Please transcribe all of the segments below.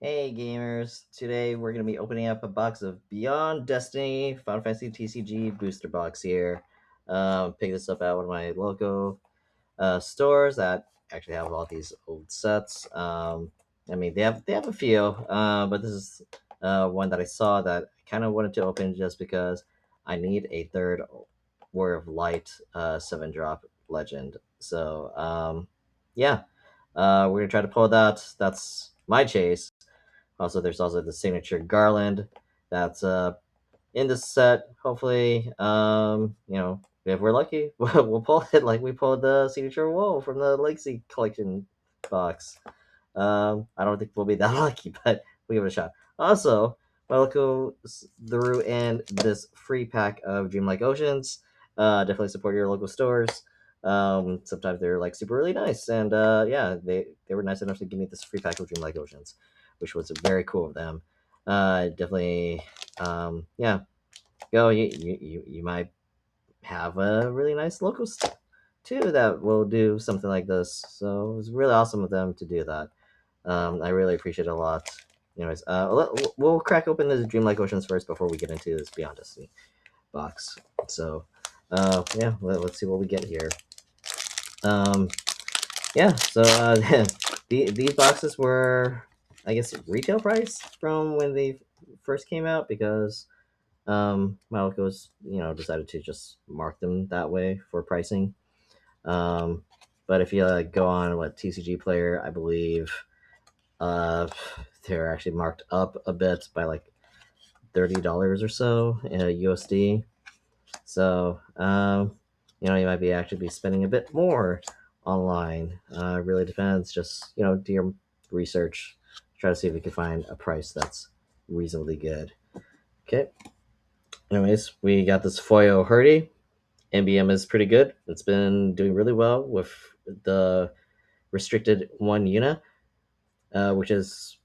Hey gamers, today we're going to be opening up a box of Beyond Destiny Final Fantasy TCG booster box here. Pick this up at one of my local stores that actually have all these old sets. I mean, they have a few, but this is one that I saw that I kind of wanted to open just because I need a third Word of Light 7 drop legend. So yeah, we're gonna try to pull that. That's my chase. Also, there's also the signature garland that's in the set. Hopefully, if we're lucky, we'll pull it like we pulled the signature wool from the Legacy collection box. I don't think we'll be that lucky, but we'll give it a shot. Also, welcome through in this free pack of Dreamlike Oceans. Definitely support your local stores. Sometimes they're like super really nice, and yeah, they were nice enough to give me this free pack of Dreamlike Oceans, which was very cool of them. Definitely, yeah, go. You might have a really nice local too that will do something like this. So it was really awesome of them to do that. I really appreciate it a lot. Anyways, we'll crack open the Dreamlike Oceans first before we get into this Beyond Destiny box. So, yeah, let's see what we get here. Um, yeah, so these boxes were, I guess, retail price from when they first came out because Malaco's, decided to just mark them that way for pricing. Um, but if you go on what TCG Player, I believe they're actually marked up a bit by like $30 or so in a USD. So you might be actually be spending a bit more online. Really depends. Just do your research, try to see if you can find a price that's reasonably good. Okay. Anyways, we got this foil Hurdy. MBM is pretty good. It's been doing really well with the restricted one Una, which is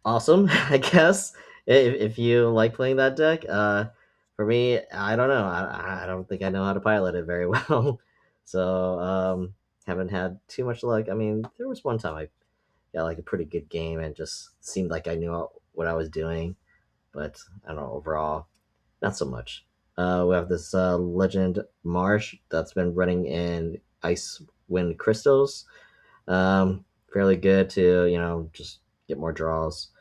awesome, I guess. If you like playing that deck, for me, I don't know. I don't think I know how to pilot it very well, so haven't had too much luck. I mean, there was one time I got like a pretty good game and just seemed like I knew what I was doing, but I don't know. Overall, not so much. We have this Legend Marsh that's been running in Ice Wind Crystals. Fairly good to just get more draws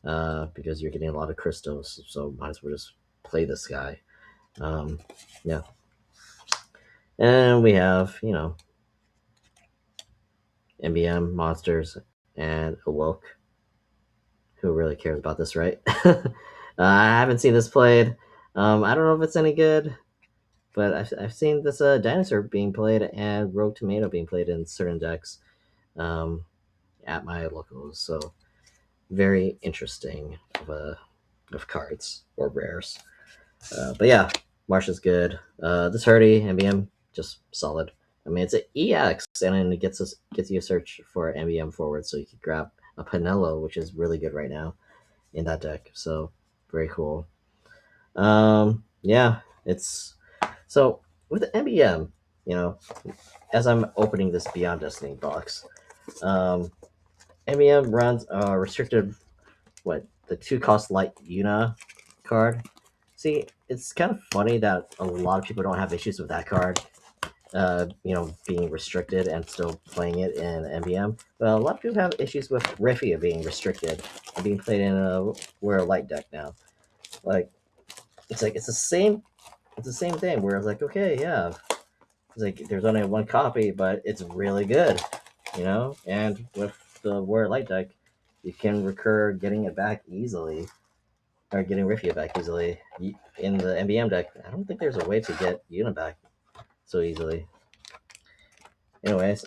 because you're getting a lot of crystals, so might as well just play this guy. Um, yeah, and we have MBM monsters and Awoke. Who really cares about this, right? I haven't seen this played. I don't know if it's any good, but I've seen this dinosaur being played and Rogue Tomato being played in certain decks um, at my locals. So very interesting of cards or rares. But yeah, Marsh is good. This Hardy MBM just solid. I mean, it's an EX, and then it gets you a search for MBM forward, so you can grab a Panello, which is really good right now in that deck. So very cool. Yeah, it's so with the MBM. You know, as I'm opening this Beyond Destiny box, MBM runs a restricted the 2 cost light Una card. See, it's kind of funny that a lot of people don't have issues with that card, being restricted and still playing it in MBM. But a lot of people have issues with Riffia being restricted and being played in a Wear Light deck now. Like, it's the same thing where it's like, okay, yeah, it's like there's only one copy, but it's really good, And with the Wear Light deck, you can recur getting it back easily or getting Riffia back easily. In the MBM deck, I don't think there's a way to get Una back so easily. Anyways,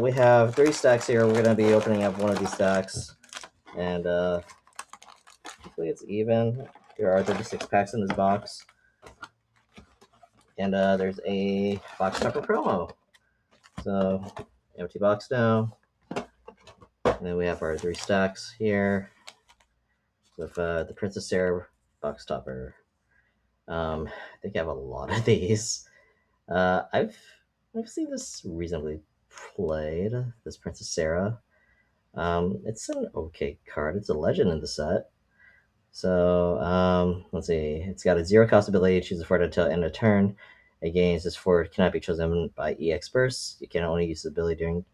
we have 3 stacks here. We're gonna be opening up one of these stacks, and hopefully it's even. There are 36 packs in this box, and there's a box topper promo. So empty box now, and then we have our 3 stacks here with the Princess Sarah box topper. I think I have a lot of these. I've seen this reasonably played, this Princess Sarah. It's an okay card. It's a legend in the set. So let's see. It's got a 0 cost ability. Choose a forward until end of turn. Again, this forward cannot be chosen by EX burst. You can only use the ability during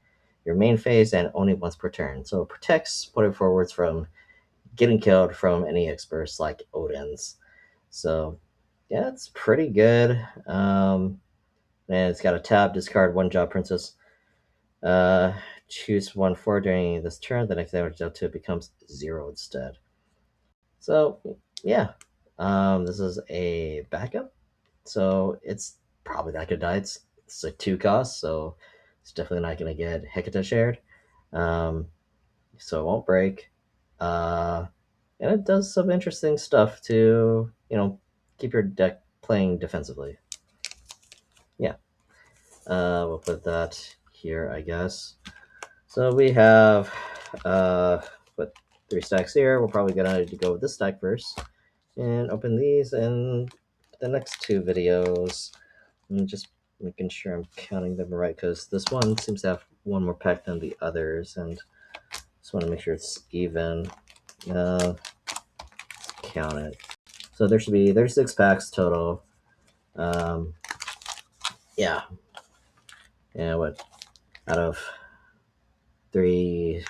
your main phase and only once per turn. So it protects putting forwards from getting killed from any EX burst like Odin's. So yeah, it's pretty good. And it's got a tab, discard one job princess. Uh, choose 1/4 during this turn. The next damage dealt to it becomes 0 instead. So yeah, this is a backup. So it's probably not gonna die. It's a 2 cost, so it's definitely not gonna get Hecata shared. Um, so it won't break. And it does some interesting stuff to keep your deck playing defensively. Yeah. We'll put that here, I guess. So we have what 3 stacks here. We're probably gonna go with this stack first and open these in the next 2 videos. I'm just making sure I'm counting them right because this one seems to have one more pack than the others, and just want to make sure it's even. Count it. So there should be 36 packs total. Um, yeah, what out of 3,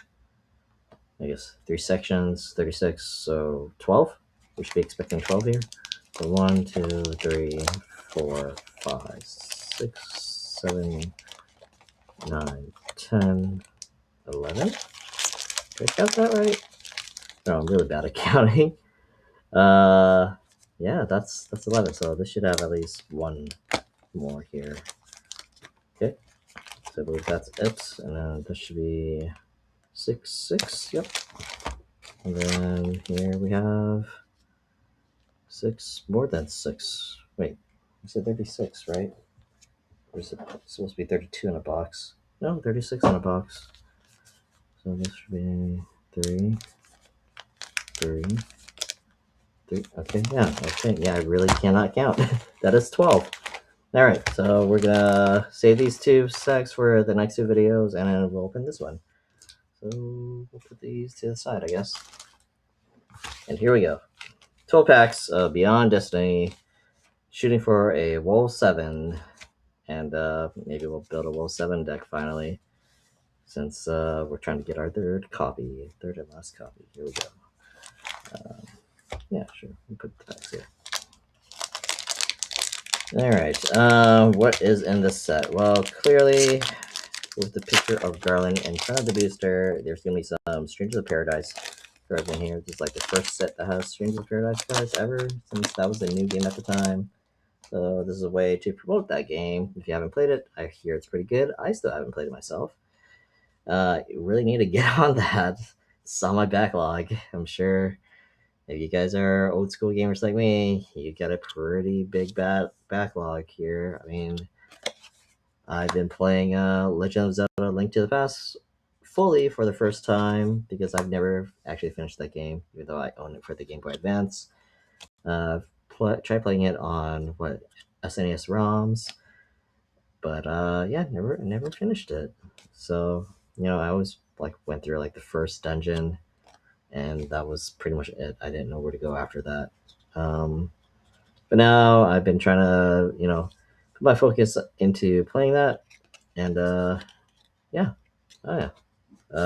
I guess 3 sections, 36, so 12. We should be expecting 12 here. So 1, 2, 3, 4, 5, 6, 7, 9, 10, 11. Did I count that right? No, I'm really bad at counting. Yeah, that's 11. So this should have at least one more here. Okay, so I believe that's it, and then this should be 6, 6. Yep. And then here we have 6, more than 6. Wait, I said 36, right? Or is it supposed to be 32 in a box? No, 36 in a box. So this should be 3, 3, 3. Okay, yeah, okay, yeah, I really cannot count. That is 12. All right, so we're gonna save these 2 stacks for the next 2 videos, and then we'll open this one. So we'll put these to the side, I guess. And here we go. 12 packs of Beyond Destiny, shooting for a Wool 7, and maybe we'll build a Wool 7 deck finally, since we're trying to get our third and last copy. Here we go. Yeah, sure. We'll put the packs here. All right. What is in this set? Well, clearly, with the picture of Garland in front of the booster, there's gonna be some Strangers of Paradise cards in here. This is like the first set that has Strangers of Paradise cards ever, since that was a new game at the time. So this is a way to promote that game. If you haven't played it, I hear it's pretty good. I still haven't played it myself. You really need to get on that. It's on my backlog. I'm sure if you guys are old school gamers like me, you got a pretty big backlog here. I mean, I've been playing Legend of Zelda: Link to the Past fully for the first time because I've never actually finished that game, even though I own it for the Game Boy Advance. Tried playing it on SNES ROMs, but yeah, never finished it. So I always like went through like the first dungeon, and that was pretty much it. I didn't know where to go after that. But now I've been trying to put my focus into playing that, and yeah, oh yeah.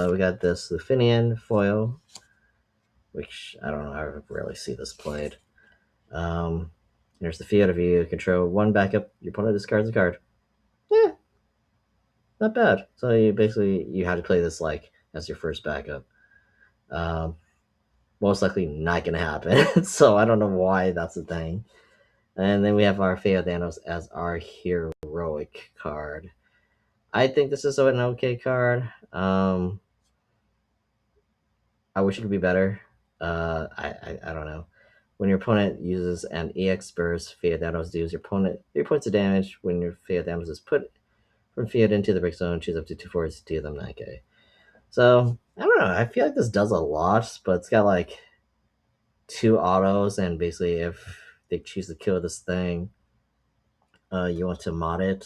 We got this Lufinian foil, which I don't know. I rarely see this played. There's the field of you control 1 backup. Your opponent discards a card. Yeah, not bad. So you had to play this like as your first backup. Um, Most likely not gonna happen. So I don't know why that's a thing. And then we have our Theodanos as our heroic card. I think this is an okay card. I wish it could be better. I don't know. When your opponent uses an EX burst, Theodanos deals your opponent 3 points of damage. When your Theodanos is put from field into the break zone, choose up to 2 forwards to deal them 9k. So I don't know. I feel like this does a lot, but it's got like 2 autos, and basically if they choose to kill this thing, you want to mod it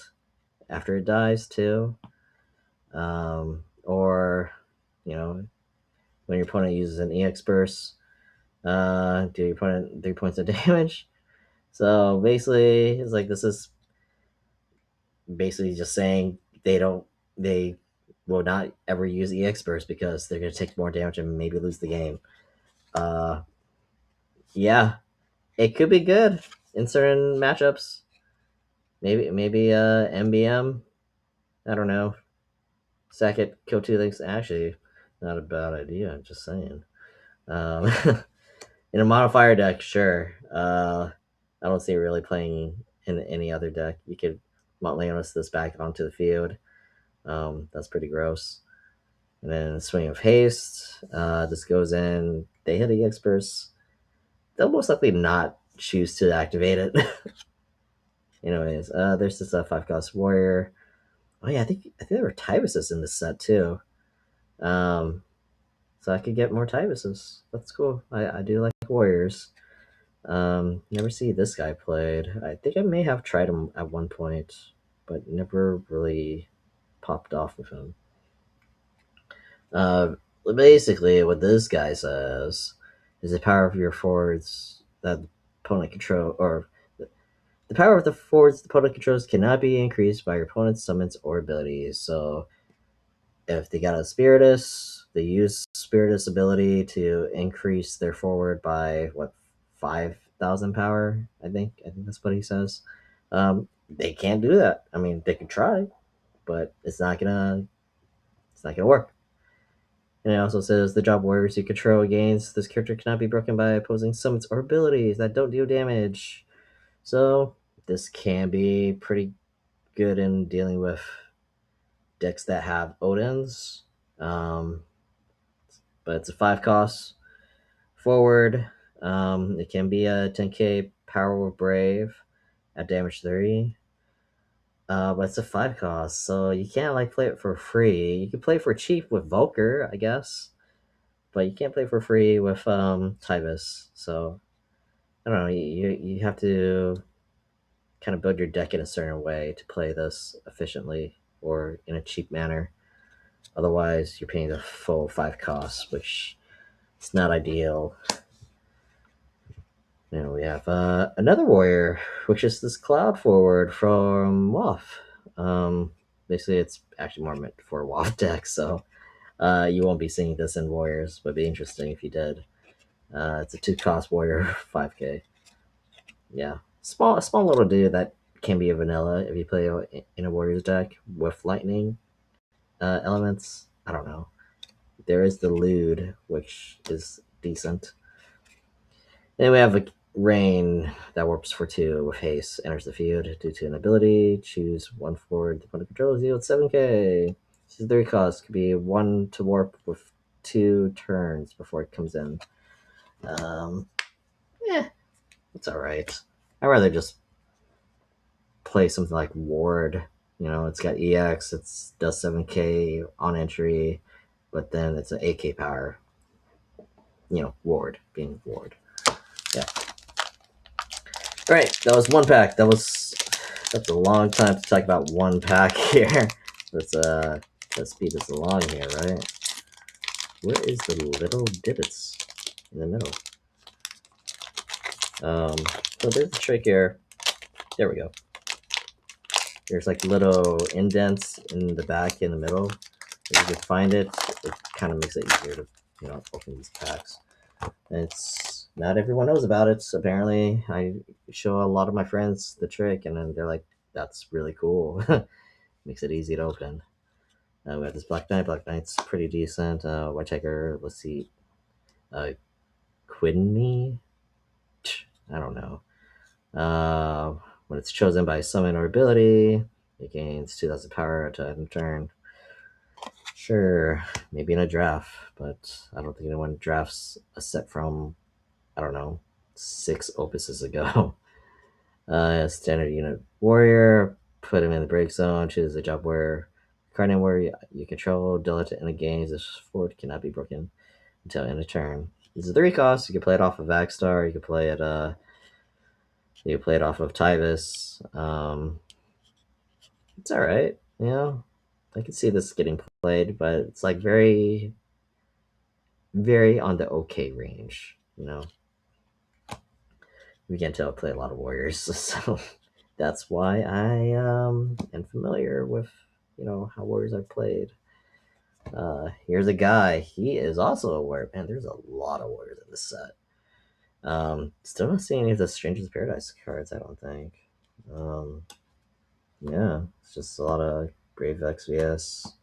after it dies too, or You know, when your opponent uses an EX burst, do your opponent 3 points of damage. So basically, it's like this is basically just saying they will not ever use EX burst because they're going to take more damage and maybe lose the game. Uh, yeah, it could be good in certain matchups. Maybe MBM. I don't know. Second, kill two things. Actually, not a bad idea. I'm just saying. Um, in a modifier deck, sure. I don't see it really playing in any other deck. You could Montleonis this back onto the field. That's pretty gross. And then Swing of Haste. This goes in. They hit the experts. They'll most likely not choose to activate it. Anyways, there's this 5-cost warrior. Oh yeah, I think there were Tybuses in this set too. So I could get more Tybuses. That's cool. I do like warriors. Never see this guy played. I think I may have tried him at one point, but never really popped off with him. Basically, what this guy says is the power of your forwards that the opponent control, or the power of the forwards the opponent controls cannot be increased by your opponent's summons or abilities. So if they got a Spiritus, they use Spiritus ability to increase their forward by 5,000 power. I think that's what he says. They can't do that. I mean, they can try, but it's not gonna work. And it also says the job warriors you control against this character cannot be broken by opposing summons or abilities that don't deal damage. So this can be pretty good in dealing with decks that have Odins. But it's a 5-cost forward. It can be a 10k power with Brave at damage 30. But it's a 5-cost, so you can't play it for free. You can play for cheap with Volker, I guess, but you can't play for free with Tybus. So I don't know. You have to kind of build your deck in a certain way to play this efficiently or in a cheap manner. Otherwise, you're paying the full 5 costs, which is not ideal. Now we have another warrior, which is this cloud forward from WoF. Basically, it's actually more meant for WoF decks, so you won't be seeing this in warriors, but it'd be interesting if you did. It's a 2-cost warrior, 5k. Yeah, small little dude that can be a vanilla if you play in a warriors deck with lightning elements. I don't know. There is the Lude, which is decent. Then we have a Rain that warps for 2 with haste, enters the field due to an ability. Choose one forward. The opponent controls yield 7k. This is 3 cost. Could be 1 to warp with 2 turns before it comes in. It's alright. I'd rather just play something like Ward. It's got EX, it does 7k on entry, but then it's an 8k power. Ward, being Ward. Yeah. All right, that was one pack. That's a long time to talk about one pack here. Let's speed this along here, right? Where is the little divots in the middle? So there's the trick here. There we go. There's little indents in the back in the middle. If you can find it, it kind of makes it easier to open these packs. And it's not everyone knows about it. So apparently, I show a lot of my friends the trick, and then they're like, "That's really cool." Makes it easy to open. We have this Black Knight. Black Knight's pretty decent. White Tiger, let's see. Quidney? I don't know. When it's chosen by summon or ability, it gains 2,000 power to end turn. Sure, maybe in a draft, but I don't think anyone drafts a set from, I don't know, 6 opuses ago. Standard unit warrior, put him in the break zone, choose a job where card name where you control, deal it to end of games. This forward cannot be broken until end of turn. This is 3 costs. You can play it off of Vagstar, you can play it off of Tybus. It's alright, I can see this getting played, but it's very very on the okay range. We can tell I play a lot of warriors, so that's why I am familiar with how warriors are played. Here's a guy. He is also a warrior. Man, there's a lot of warriors in this set. Still not seeing any of the Strangers Paradise cards. I don't think. Yeah, it's just a lot of Brave XVS.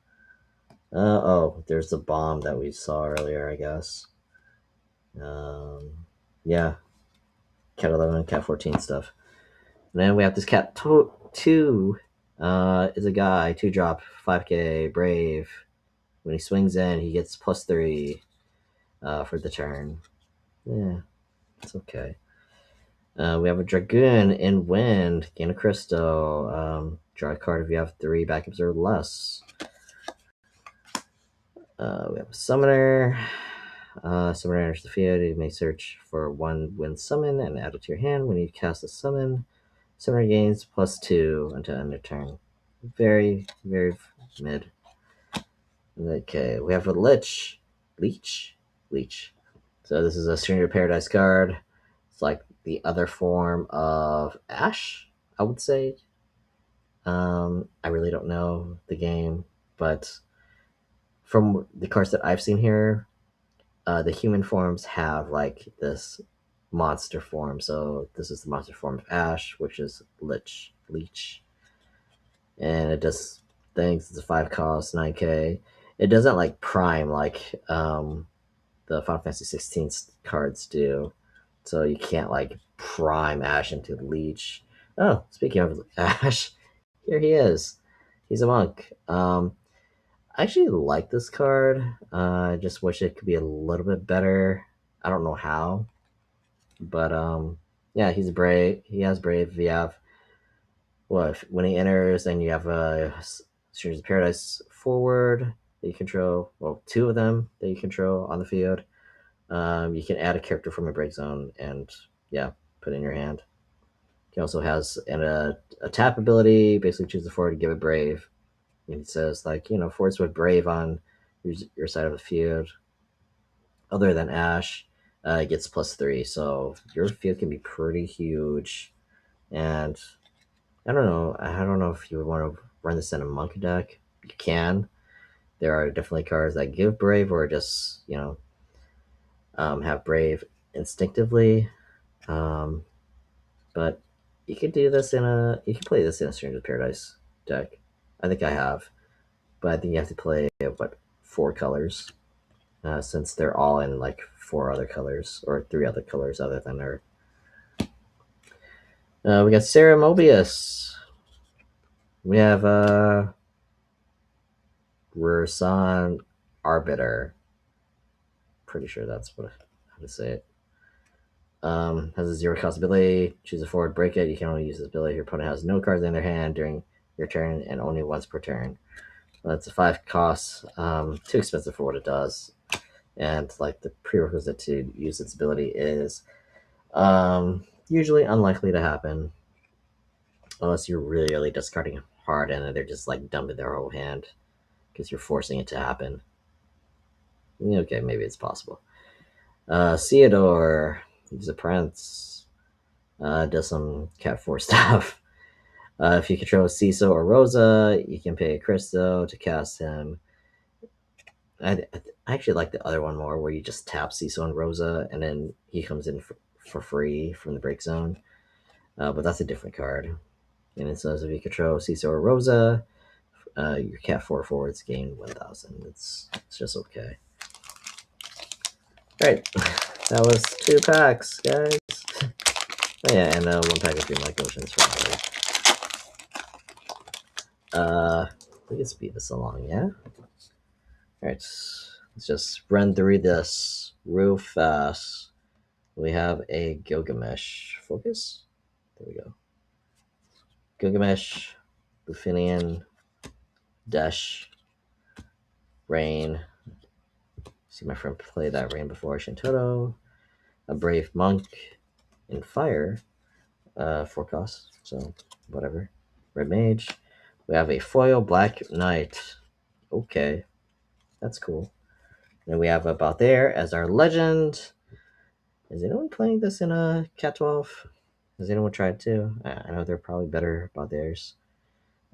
Oh, there's the bomb that we saw earlier, I guess. Yeah, Cat 11, Cat 14 stuff. And then we have this Cat 2. Is a guy, 2 drop, 5k, Brave. When he swings in, he gets +3 for the turn. Yeah, it's okay. We have a Dragoon in Wind, gain a Crystal. Draw a card if you have 3 backups or less. We have a Summoner. Summoner enters the field. You may search for 1 wind summon and add it to your hand. When you cast a summon, Summoner gains +2 until end of turn. Very, very mid. Okay, we have a Leech. So this is a Stranger Paradise card. It's like the other form of Ash, I would say. I really don't know the game, but from the cards that I've seen here, the human forms have like this monster form. So this is the monster form of Ash, which is Leech, and it does things. It's a 5 cost, 9k. It doesn't like prime like the Final Fantasy 16 cards do. So you can't like prime Ash into Leech. Oh, speaking of Ash, here he is. He's a monk. I actually like this card. I just wish it could be a little bit better. I don't know how, but yeah, he's brave. He has brave. You have when he enters, and you have a Strangers of Paradise forward that you control. Well, 2 of them that you control on the field. You can add a character from a break zone and yeah, put it in your hand. He also has a tap ability. Basically, choose the forward to give it brave. And it says like forwards with brave on your side of the field, other than Ash, it gets +3. So your field can be pretty huge. And I don't know. I don't know if you would want to run this in a monk deck. You can. There are definitely cards that give brave or just have brave instinctively. Um, but you could do this you can play this in a Stranger of Paradise deck. I think I have, but I think you have to play 4 colors, since they're all in like 4 other colors or 3 other colors other than her. We got Sarah Mobius. We have Rasan Arbiter. Pretty sure that's how to say it. Has a 0 cost ability. Choose a forward, break it. You can only use this ability. Your opponent has no cards in their hand during your turn and only once per turn. That's a 5 cost. Too expensive for what it does. And like the prerequisite to use its ability is usually unlikely to happen unless you're really, really discarding hard and they're just like dumping their whole hand because you're forcing it to happen. Okay, maybe it's possible. Theodore, he's a prince. Does some Cat 4 stuff. If you control Ciso or Rosa, you can pay a crystal to cast him. I actually like the other one more, where you just tap Ciso and Rosa, and then he comes in for free from the break zone. But that's a different card. And it says if you control Ciso or Rosa, your Cat 4 forwards gain 1,000. It's just okay. All right, that was 2 packs, guys. Oh yeah, and 1 pack of Green Light Oceans for everybody. We can speed this along, yeah? Alright, let's just run through this real fast. We have a Gilgamesh. Focus? There we go. Gilgamesh, Buffinian, Dash, Rain. See my friend play that Rain before. Shintoto, a Brave Monk, and Fire. 4 costs, so whatever. Red Mage. We have a Foil Black Knight. Okay, that's cool. And we have about there as our legend. Is anyone playing this in a Cat 12? Has anyone tried to? I know they're probably better about theirs.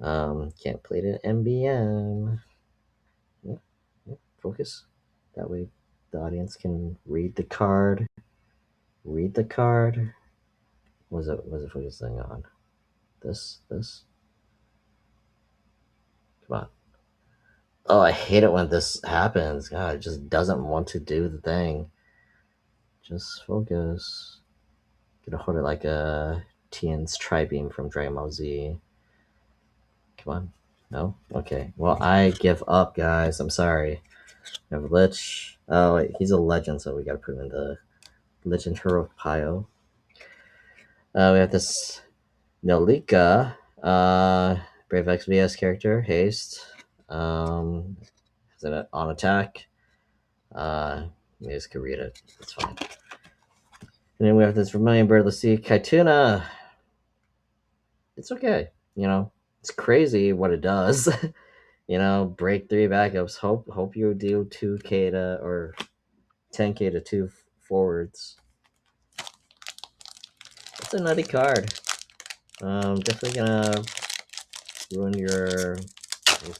Can't play it in MBM. Yeah, yeah, focus. That way the audience can read the card. Read the card. Was it focusing on? This? Come on. Oh, I hate it when this happens. God, it just doesn't want to do the thing. Just focus. Gonna hold it like a Tian's Tri-Beam from Dragon Ball Z. Come on. No? Okay. Well, I give up, guys. I'm sorry. We have Lich. Oh, wait. He's a legend, so we gotta put him in the Legend Hero pile. We have this Nolika. Brave XVS character. Haste. Is it on attack? You guys can read it. It's fine. And then we have this Vermilion Bird. Let's see. Kaituna. It's okay. It's crazy what it does. Break 3 backups. Hope you do 2k to or 10k to 2 forwards. It's a nutty card. Definitely gonna ruin your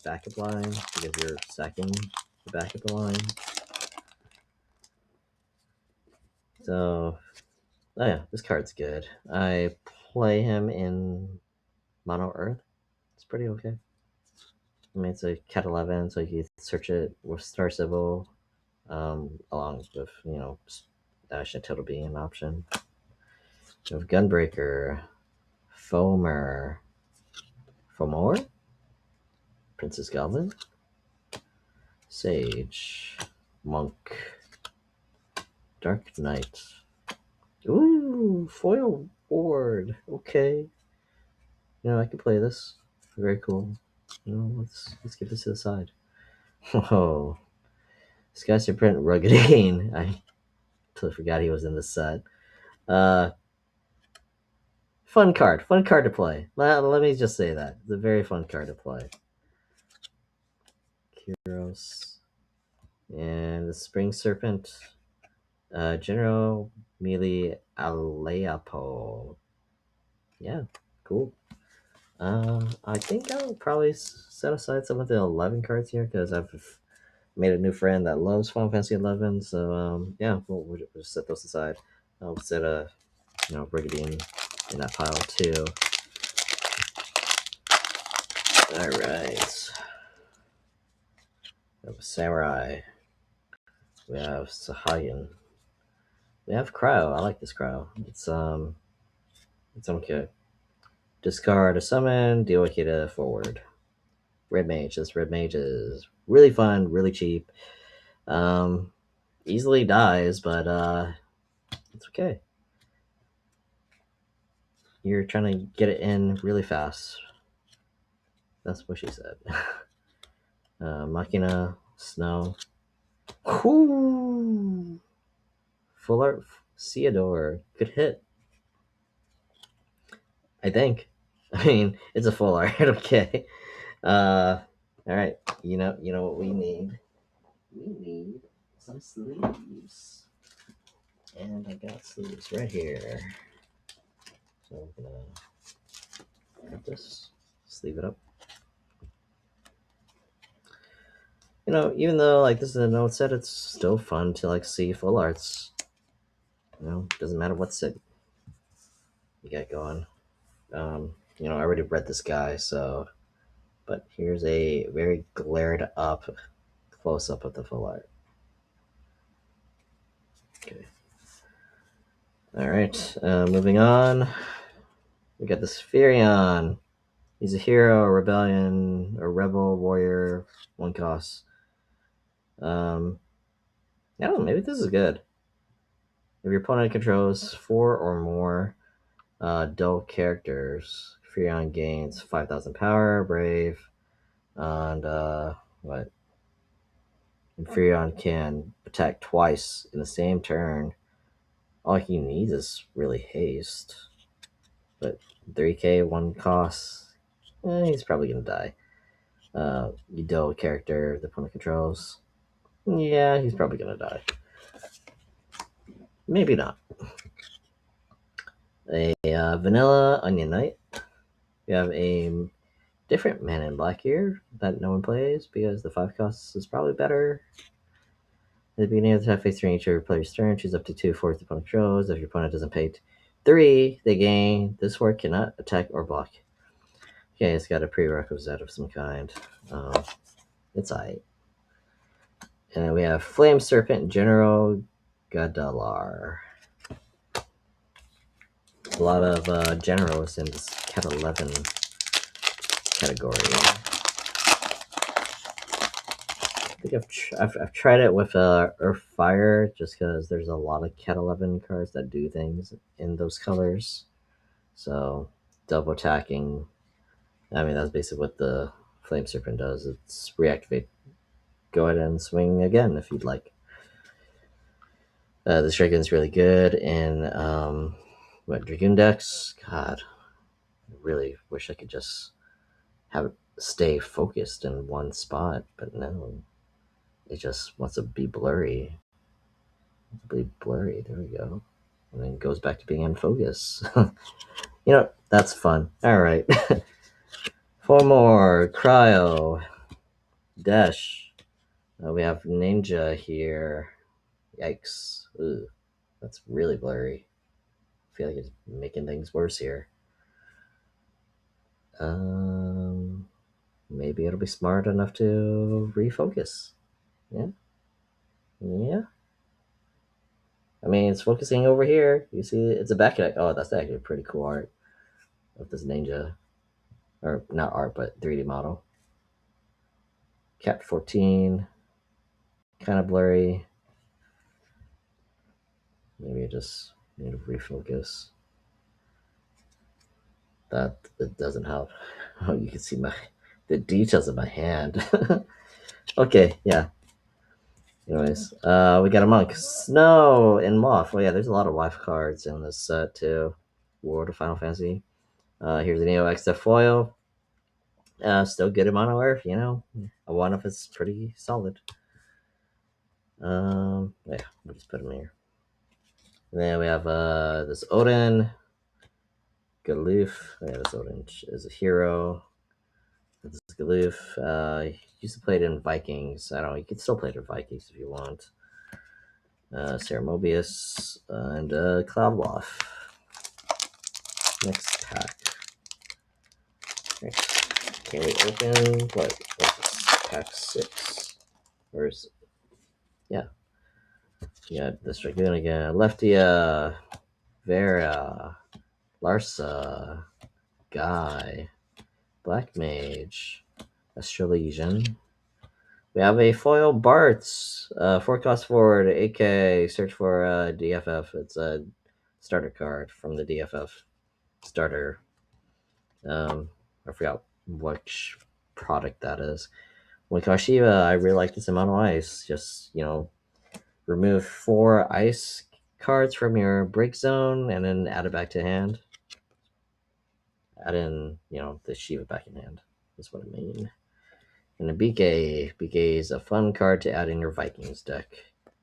backup line because you're sacking the backup line. So, oh yeah, this card's good. I play him in Mono Earth. It's pretty okay. I mean, it's a Cat 11, so you can search it with Star Civil, along with, Dash and Total Beam option. You have Gunbreaker, Foamer, Princess Goblin, Sage, Monk, Dark Knight. Ooh, foil board. Okay. I can play this. Very cool. Let's get this to the side. Oh, Sky Serpent Ruggedine. I totally forgot he was in the set. Uh, Fun card. Fun card to play. Let me just say that. It's a very fun card to play. Kyros. And the Spring Serpent. General Mili Aleapo. Yeah, cool. I think I'll probably set aside some of the 11 cards here because I've made a new friend that loves Final Fantasy 11. So, yeah, we'll just set those aside. I'll set a, Brigadier in that pile too. All right. We have a Samurai. We have Sahayan. We have Crow. I like this Crow. It's okay. Discard a summon, deal with it forward. Red Mage. This Red Mage is really fun, really cheap. Easily dies, but it's okay. You're trying to get it in really fast. That's what she said. Machina, Snow. Whoo! Full art Theodore. Good hit. I think. I mean, it's a full art. Okay. All right. You know what we need. We need some sleeves, and I got sleeves right here. So I'm gonna cut this, sleeve it up. Even though like this is a note set, it's still fun to like see full arts. Doesn't matter what set you got going. I already read this guy, so but here's a very glared up close up of the full art. Okay. All right, moving on. We got this Furion. He's a hero, a rebellion, a rebel warrior, 1 cost. I don't know, maybe this is good. If your opponent controls 4 or more dull characters, Furion gains 5,000 power, brave, and what? And Furion can attack twice in the same turn. All he needs is really haste. But 3k, 1 cost, he's probably gonna die. You dull character the opponent controls. Yeah, he's probably gonna die. Maybe not. A vanilla onion knight. We have a different man in black here that no one plays because the 5 cost is probably better. At the beginning of the top phase 3, each of your player's turn, choose up to 2 force the opponent controls. If your opponent doesn't pay 3, they gain. This ward cannot attack or block. Okay, it's got a prerequisite of some kind. It's alright. And then we have Flame Serpent General Gadalar. A lot of generals in this Cat 11 category. I think I've tried it with Earth Fire just because there's a lot of Cat 11 cards that do things in those colors. So double attacking. I mean, that's basically what the Flame Serpent does. It's reactivate. Go ahead and swing again if you'd like. This Dragon's really good in Dragoon decks. God, I really wish I could just have it stay focused in one spot, but no. It just wants to be blurry. There we go. And then goes back to being in focus. That's fun. Alright. 4 more. Cryo. Dash. We have Ninja here. Yikes. Ugh. That's really blurry. I feel like it's making things worse here. Maybe it'll be smart enough to refocus. Yeah. I mean, it's focusing over here. You see, it's a back. Oh, that's actually pretty cool art of this ninja, or not art, but 3D model. Cat 14, kind of blurry. Maybe I just need to refocus. That it doesn't help. Oh, you can see the details of my hand. Okay, yeah. Anyways, we got a monk, snow, and moth. Oh yeah, there's a lot of wife cards in this set too. World of Final Fantasy. Here's a Neo XF foil. Still good in mono earth, A one of it's pretty solid. Yeah, we'll just put him here. And then we have this Odin, Galoof. Yeah, this Odin is a hero. This is Galoof. Used to play it in Vikings. I don't know. You can still play it in Vikings if you want. Sarah Mobius and Cloud Wolf. Next pack. Can we open what's this? Pack 6? Or is it? Yeah. You got this Dragoon again. Leftia, Vera, Larsa, Guy, Black Mage, Astrolesian. We have a foil Bart's 4 cost forward, 8K. Search for DFF. It's a starter card from the DFF starter. I forgot which product that is. With Kashiva, I really like this amount of ice. Just, remove 4 ice cards from your break zone and then add it back to hand. Add in, the Shiva back in hand. That's what I mean. And a BK. BK is a fun card to add in your Vikings deck.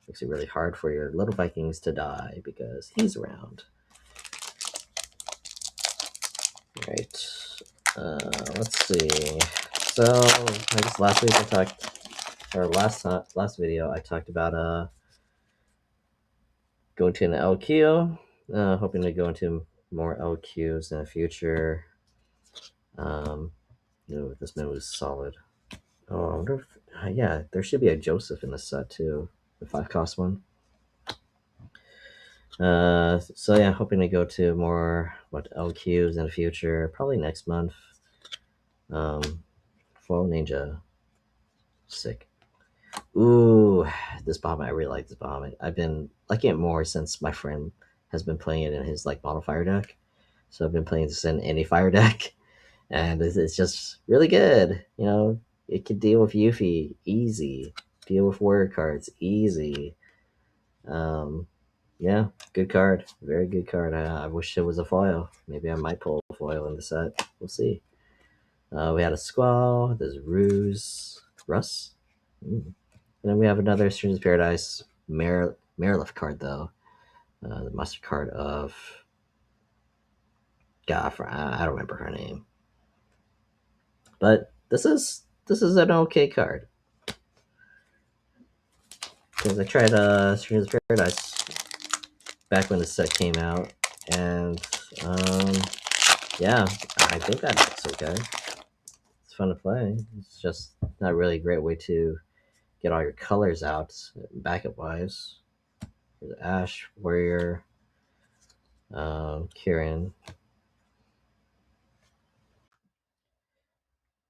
Makes it really hard for your little Vikings to die because he's around. Alright. Let's see. So, I guess last week I talked, or last video I talked about going to an LQ. Hoping to go into more LQs in the future. This man was solid. Oh, I wonder if, yeah, there should be a Joseph in the set too, the 5 cost one. So yeah, hoping to go to more LQs in the future, probably next month. Full Ninja, sick. Ooh, this bomb, I really like this bomb. I've been liking it more since my friend has been playing it in his model fire deck. So I've been playing this in any fire deck, and it's just really good. It could deal with Yuffie easy, deal with warrior cards easy. Yeah, good card, very good card. I wish it was a foil. Maybe I might pull a foil in the set. We'll see. We had a Squall. There's Ruse, Russ. And then we have another Streams of Paradise Marilith card, though. The Master card of. God, I don't remember her name. But this is an okay card. Because I tried Streams of Paradise back when the set came out, and yeah, I think that deck's okay. It's fun to play. It's just not really a great way to get all your colors out backup wise. There's Ash, Warrior, Kieran.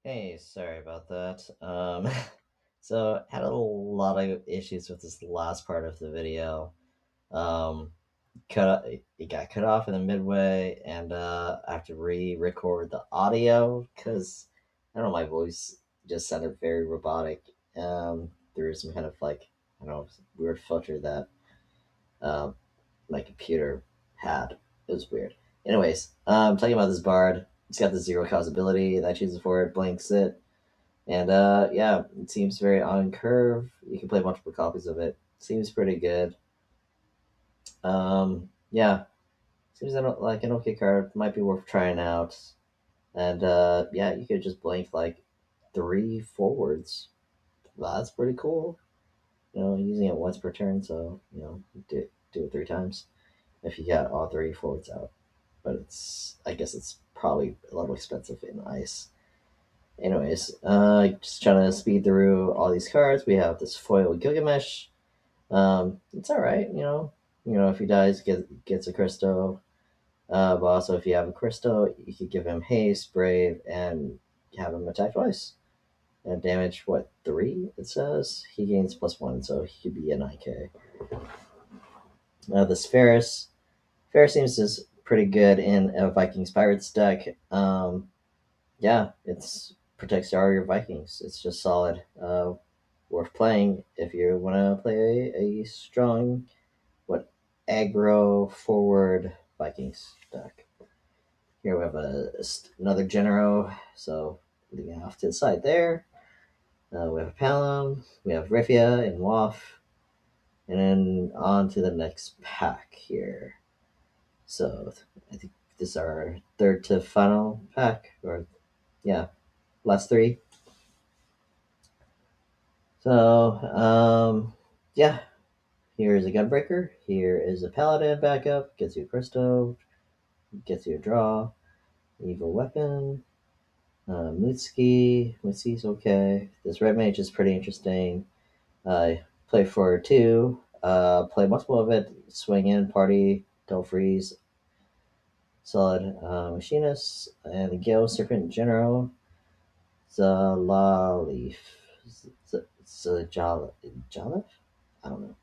Hey, sorry about that. So had a lot of issues with this last part of the video. Um, it got cut off in the midway, and I have to re-record the audio because I don't know, my voice just sounded very robotic. Through some kind of like, I don't know, weird filter that um, my computer had. It was weird. Anyways, talking about this bard, it's got the zero cost ability that chooses for it, blanks it, and yeah, it seems very on curve. You can play multiple copies of it. Seems pretty good. Yeah, seems like an okay card. Might be worth trying out. And yeah, you could just blank like 3 forwards. Well, that's pretty cool. Using it once per turn, so do it 3 times if you got all 3 forwards out. But I guess it's probably a little expensive in ice. Anyways, just trying to speed through all these cards. We have this foil Gilgamesh. It's all right, if he dies, gets a crystal. But also, if you have a crystal, you could give him haste, brave, and have him attack twice. And damage, 3? It says he gains +1, so he could be a 9K. This Ferris seems is pretty good in a Vikings Pirates deck. Yeah, it's protects all your Vikings. It's just solid. Worth playing if you want to play a strong, aggro forward Vikings deck. Here we have another Genero, so leaving off to the side there. We have Palom, we have Rifia and Waff, and then on to the next pack here. So I think this is our third to final pack, or yeah, last 3. So yeah, here is a Gunbreaker. Here is a Paladin backup. Gets you a Crystal. Gets you a draw. Evil Weapon. Mutski's okay. This Red Mage is pretty interesting. Play for 2. Play multiple of it. Swing in, party, don't freeze. Solid Machinist. And the Gale Serpent General. Zalalif. Jalif? I don't know.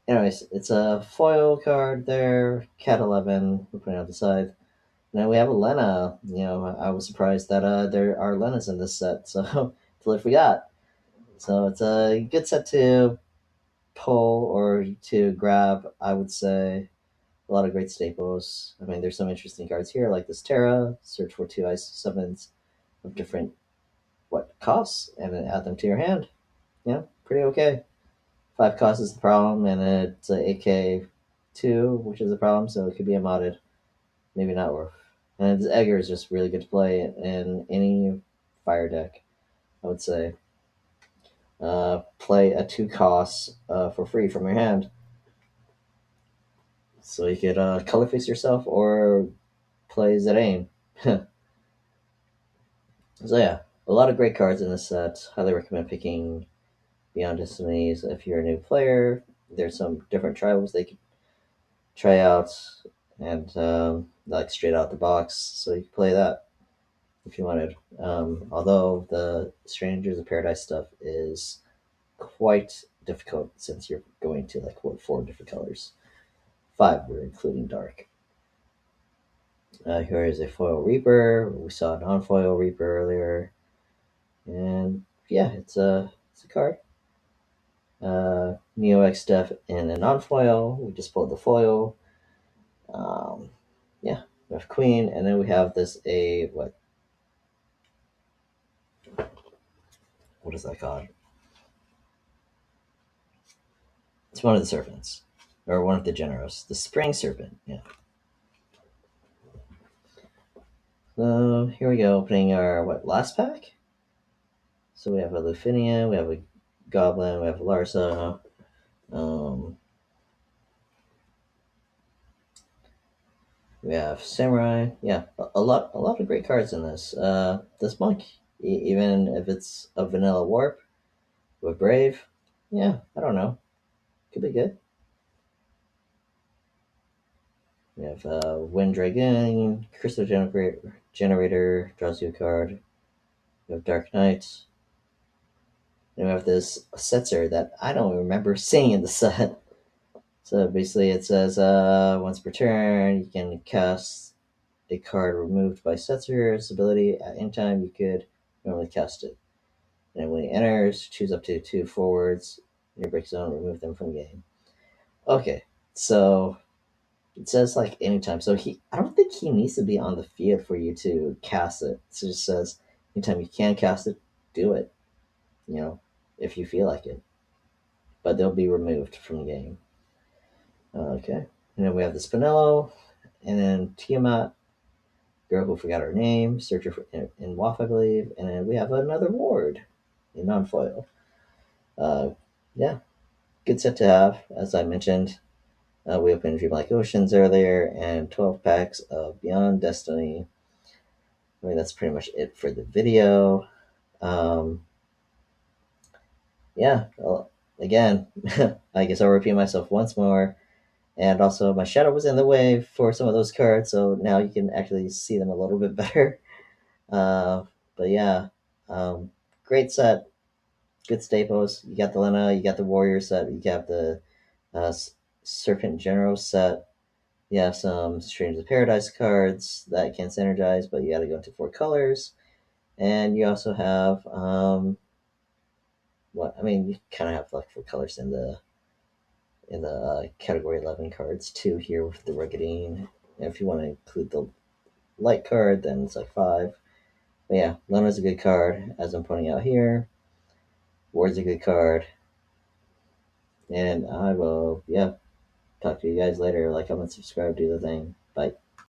Anyways, it's a foil card there. Cat 11. We're putting it on the side. Now we have a Lena. I was surprised that there are Lenas in this set, so totally forgot. So it's a good set to pull or to grab, I would say. A lot of great staples. I mean, there's some interesting cards here, like this Terra. Search for 2 ice summons of different costs, and then add them to your hand. Pretty okay. 5 costs is the problem, and it's a AK2, which is the problem, so it could be a modded. Maybe not worth. And Egger is just really good to play in any fire deck, I would say. Play a 2 costs for free from your hand. So you could color fix yourself or play Zidane. So yeah, a lot of great cards in this set. Highly recommend picking Beyond Destinies if you're a new player. There's some different tribals they could try out, and like straight out the box, so you can play that if you wanted. Although the Strangers of Paradise stuff is quite difficult since you're going to 4 different colors. 5, we're including dark. Here is a foil Reaper. We saw a non-foil Reaper earlier, and yeah, it's a card. Neo X Def in a non-foil. We just pulled the foil. Yeah, we have Queen, and then we have this what is that called? It's one of the serpents, or one of the generals, the spring serpent. Yeah. So here we go, opening our last pack. So we have a Lufinia, we have a Goblin, we have a Larsa. Um, we have Samurai. Yeah, a lot of great cards in this. This monk, even if it's a vanilla warp with Brave, yeah, I don't know, could be good. We have Wind Dragon, Crystal Generator draws you a card. We have Dark Knights. Then we have this Setzer that I don't remember seeing in the set. So basically, it says once per turn, you can cast a card removed by Setzer's ability at any time you could normally cast it. And when it enters, choose up to 2 forwards in your break zone, remove them from the game. Okay, so it says like anytime. So I don't think he needs to be on the field for you to cast it. So it just says anytime you can cast it, do it. You know, if you feel like it. But they'll be removed from the game. Okay, and then we have the Spinello, and then Tiamat, Girl Who Forgot Her Name, Searcher in WAF, I believe, and then we have another Ward in non-foil. Yeah, good set to have, as I mentioned. We opened Dreamlike Oceans earlier, and 12 packs of Beyond Destiny. I mean, that's pretty much it for the video. Um, yeah, well, again, I guess I'll repeat myself once more. And also, my shadow was in the way for some of those cards, so now you can actually see them a little bit better. But yeah, great set, good staples. You got the Lena, you got the Warrior set, you got the uh, Serpent General set. You have some Strange of Paradise cards that can synergize, but you got to go into 4 colors. And you also have what I mean, you kind of have like 4 colors in the category 11 cards too here with the Ruggedine. And if you want to include the light card, then it's like 5. But yeah, Lena's a good card, as I'm pointing out here. Ward's a good card. And I will, yeah, talk to you guys later. Like, comment, subscribe, do the thing. Bye.